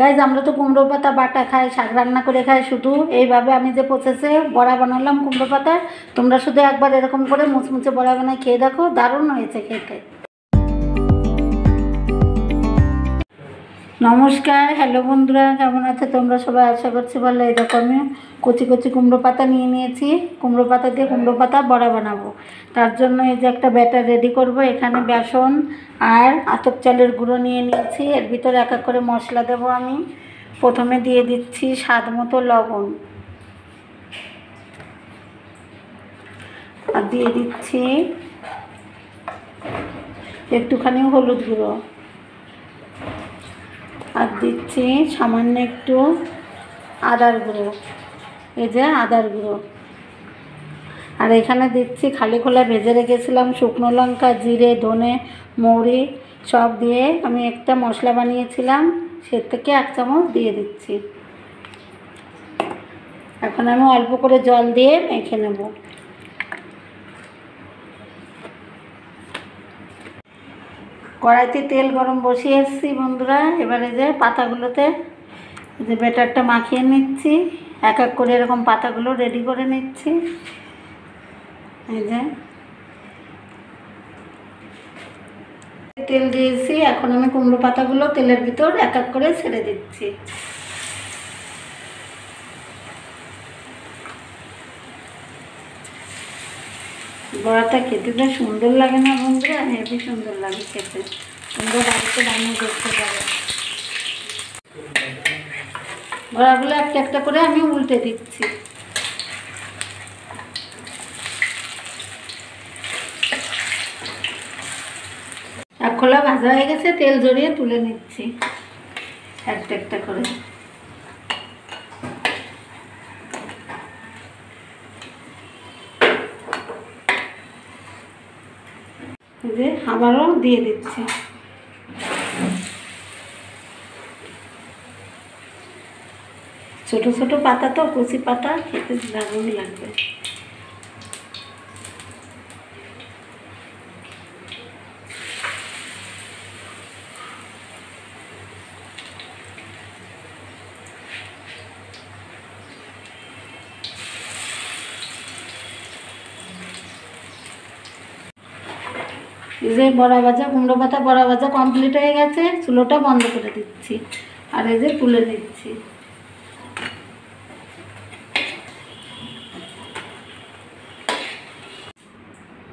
Guys আমরা তো কুমড়ো পাতা বাটা খাই, শাক রান্না করে খাই। শুধু এইভাবে আমি যে প্রসেসে বড়া বানালাম কুমড়ো পাতার, তোমরা শুধু একবার এরকম করে মুচমুচে বড়া বানায় খেয়ে দেখো, দারুণ হয়েছে খেতে। নমস্কার, হ্যালো বন্ধুরা, কেমন আছে তোমরা সবাই? আশা করছি ভালো। এরকম আমি কচি কচি কুমড়ো পাতা নিয়ে নিয়েছি। কুমড়ো পাতা দিয়ে কুমড়ো পাতা বড়া বানাবো। তার জন্য এই যে একটা ব্যাটার রেডি করব। এখানে বেসন আর আতপ চালের গুঁড়ো নিয়ে নিয়েছি। এর ভিতরে এক এক করে মশলা দেবো আমি। প্রথমে দিয়ে দিচ্ছি স্বাদ মতো লবণ, আর দিয়ে দিচ্ছি একটুখানি হলুদ গুঁড়ো, আর দিচ্ছি সামান্য একটু আদার গুঁড়ো, এই যে আদার গুঁড়ো। আর এখানে দিচ্ছি খালি খোলা ভেজে রেখেছিলাম শুকনো লঙ্কা, জিরে, ধনে, মৌরি সব দিয়ে আমি একটা মশলা বানিয়েছিলাম, সে থেকে 1 চামচ দিয়ে দিচ্ছি। এখন আমি অল্প করে জল দিয়ে মেখে নেব। কড়াইতে তেল গরম বসিয়ে এসেছি বন্ধুরা। এবারে যে পাতাগুলোতে যে ব্যাটারটা মাখিয়ে নিচ্ছি, এক এক করে এরকম পাতাগুলো রেডি করে নিচ্ছি। এই যে তেল দিয়েছি, এখন আমি কুমড়ো পাতাগুলো তেলের ভিতর এক এক করে ছেড়ে দিচ্ছি। বড়াটা খেতে তো সুন্দর লাগে না বন্ধুরা? হেবি সুন্দর লাগে খেতে। তোমরা বাড়িতে বানিয়ে দেখতে পারো। বড়াগুলো একটা একটা করে আমি উল্টে দিচ্ছি। এক খোলা ভাজা হয়ে গেছে, তেল জড়িয়ে তুলে নিচ্ছি একটা একটা করে। আবারও দিয়ে দিচ্ছি। ছোট ছোট পাতা তো, কচি পাতা, খেতে দারুণ লাগবে। এই যে বড়া ভাজা, কুমড়ো পাতা বড়া ভাজা কমপ্লিট হয়ে গেছে। চুলোটা বন্ধ করে দিচ্ছি, আর এই যে তুলে নিচ্ছি।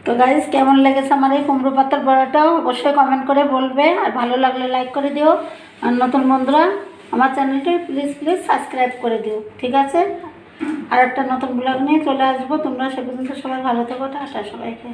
তো গাইস, কেমন লেগেছে আমার এই কুমড়ো পাতার বড়াটাও অবশ্যই কমেন্ট করে বলবে, আর ভালো লাগলে লাইক করে দিও। আর নতুন বন্ধুরা আমার চ্যানেলটি প্লিজ সাবস্ক্রাইব করে দিও, ঠিক আছে? আর একটা নতুন ব্লগ নিয়ে চলে আসবো। তোমরা সে পর্যন্ত সবাই ভালো থেকো। টাটা সবাইকে।